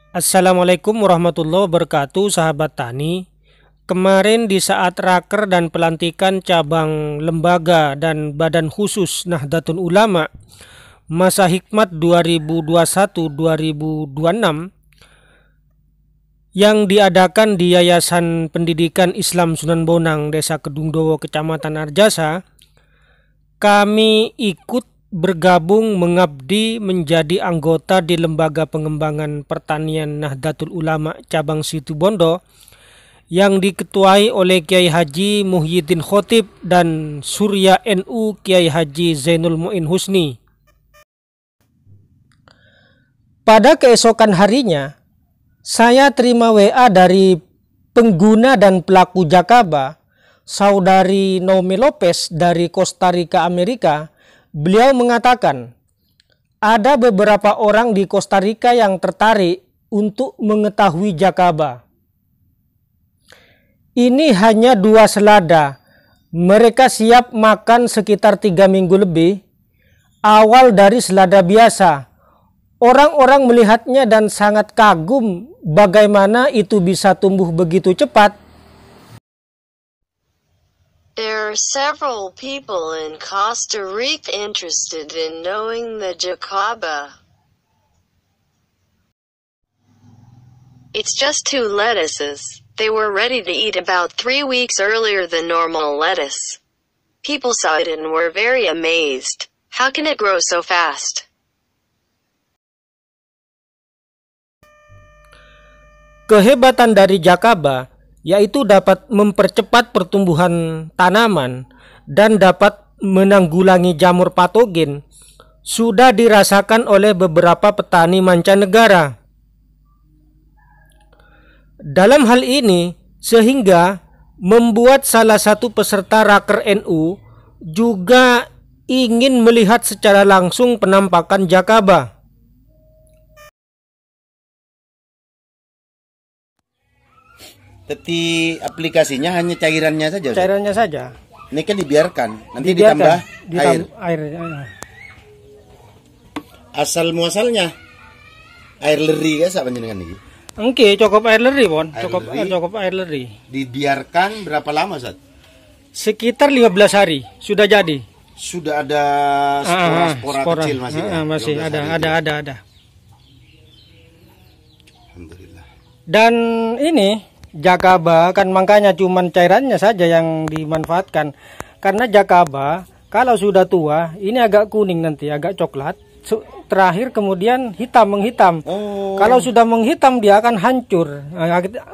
Assalamualaikum warahmatullahi wabarakatuh, sahabat tani. Kemarin di saat raker dan pelantikan cabang lembaga dan badan khusus Nahdlatul Ulama masa hikmat 2021-2026 yang diadakan di Yayasan Pendidikan Islam Sunan Bonang, Desa Kedungdowo, Kecamatan Arjasa, kami ikut bergabung mengabdi menjadi anggota di Lembaga Pengembangan Pertanian Nahdlatul Ulama Cabang Situbondo yang diketuai oleh Kiai Haji Muhyiddin Khotib dan Surya NU Kiai Haji Zainul Mu'in Husni. Pada keesokan harinya, saya terima WA dari pengguna dan pelaku Jakaba, saudari Naomi Lopez dari Costa Rica, Amerika. Beliau mengatakan, ada beberapa orang di Costa Rica yang tertarik untuk mengetahui Jakaba. Ini hanya 2 selada. Mereka siap makan sekitar 3 minggu lebih. Awal dari selada biasa. Orang-orang melihatnya dan sangat kagum bagaimana itu bisa tumbuh begitu cepat. There are several people in Costa Rica interested in knowing the Jacaba. It's just 2 lettuces. They were ready to eat about 3 weeks earlier than normal lettuce. People saw it and were very amazed. How can it grow so fast? Kehebatan dari Jakaba yaitu dapat mempercepat pertumbuhan tanaman dan dapat menanggulangi jamur patogen, sudah dirasakan oleh beberapa petani mancanegara. Dalam hal ini, sehingga membuat salah satu peserta raker NU juga ingin melihat secara langsung penampakan Jakaba. Tapi aplikasinya hanya cairannya saja. Cairannya saja. Ini kan dibiarkan, nanti ditambah air. Asal muasalnya air leri ya sama jenengan ini. Oke, cukup air leri, Bon. Cukup air leri. Dibiarkan berapa lama, Ustaz? Sekitar 15 hari sudah jadi. Sudah ada spora kecil masih. Masih ada. Alhamdulillah. Dan ini Jakaba kan makanya cuman cairannya saja yang dimanfaatkan. Karena Jakaba kalau sudah tua ini agak kuning nanti, agak coklat. Terakhir kemudian menghitam. Oh. Kalau sudah menghitam dia akan hancur.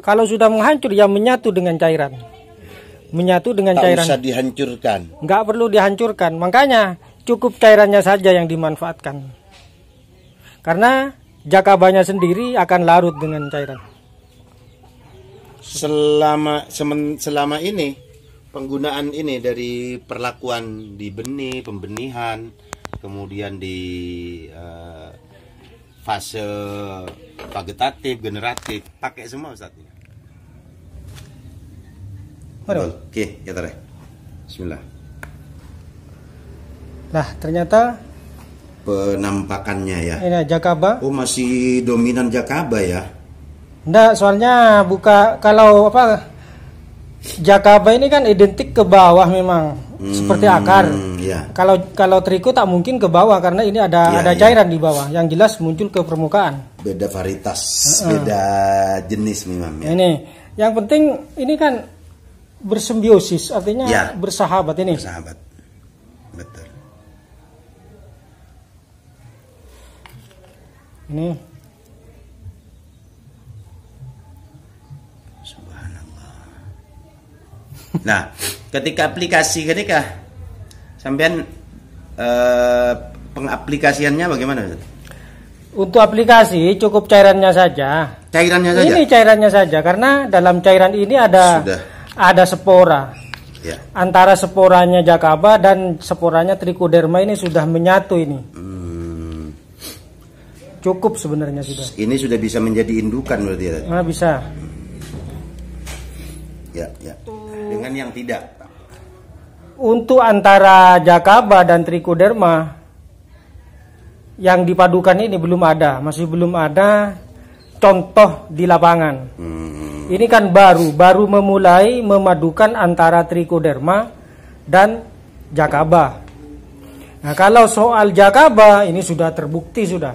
Kalau sudah menghancur ya menyatu dengan cairan. Tak usah dihancurkan. Nggak perlu dihancurkan. Makanya cukup cairannya saja yang dimanfaatkan. Karena Jakabanya sendiri akan larut dengan cairan. Selama ini penggunaan ini dari perlakuan di benih, pembenihan, kemudian di fase vegetatif, generatif, pakai semua Ustaz. Oke, ya tare. Bismillah. Nah, ternyata penampakannya ya. Ini Jakaba. Oh, masih dominan Jakaba ya. Enggak, soalnya kalau Jakaba ini kan identik ke bawah memang, seperti akar. Ya. Kalau triko tak mungkin ke bawah karena ini ada cairan di bawah yang jelas muncul ke permukaan. Beda varietas, beda jenis memang. Ya. Ini yang penting ini kan bersimbiosis, artinya bersahabat ini. Bersahabat, betul. Ini. Nah, ketika sampean pengaplikasiannya bagaimana? Untuk aplikasi cukup cairannya saja. Cairannya saja. Ini cairannya saja karena dalam cairan ini ada spora. Ya. Antara sporanya Jakaba dan sporanya Trichoderma ini sudah menyatu ini. Cukup sebenarnya sudah. Ini sudah bisa menjadi indukan berarti ya? Nah, bisa. Ya. Dengan yang tidak. Untuk antara Jakaba dan Trichoderma yang dipadukan ini belum ada, masih belum ada contoh di lapangan. Ini kan baru memulai memadukan antara trichoderma dan Jakaba. Nah, kalau soal Jakaba ini sudah terbukti sudah.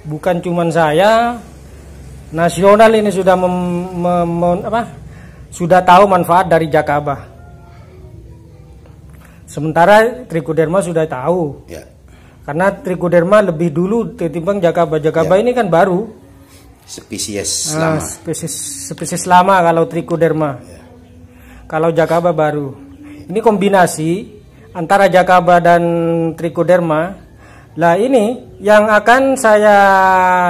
Bukan cuman saya, nasional ini sudah sudah tahu manfaat dari Jakaba. Sementara trichoderma sudah tahu. Ya. Karena trichoderma lebih dulu ketimbang Jakaba. Jakaba ini kan baru. Spesies lama. Spesies lama kalau trichoderma. Ya. Kalau Jakaba baru. Ini kombinasi antara Jakaba dan trichoderma. Lah ini yang akan saya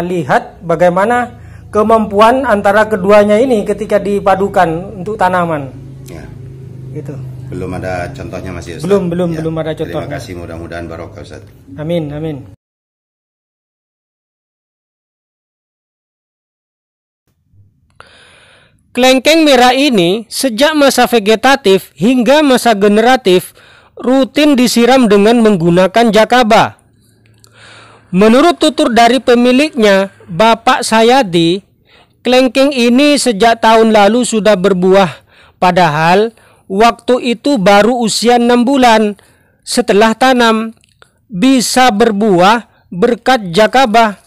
lihat bagaimana kemampuan antara keduanya ini ketika dipadukan untuk tanaman. Ya. Gitu. Belum ada contohnya masih Ustaz? Belum ada contohnya. Terima kasih, mudah-mudahan barokah Ustaz. Amin. Kelengkeng merah ini sejak masa vegetatif hingga masa generatif rutin disiram dengan menggunakan Jakaba. Menurut tutur dari pemiliknya, Bapak Sayadi, kelengkeng ini sejak tahun lalu sudah berbuah, padahal waktu itu baru usia 6 bulan setelah tanam. Bisa berbuah berkat Jakaba.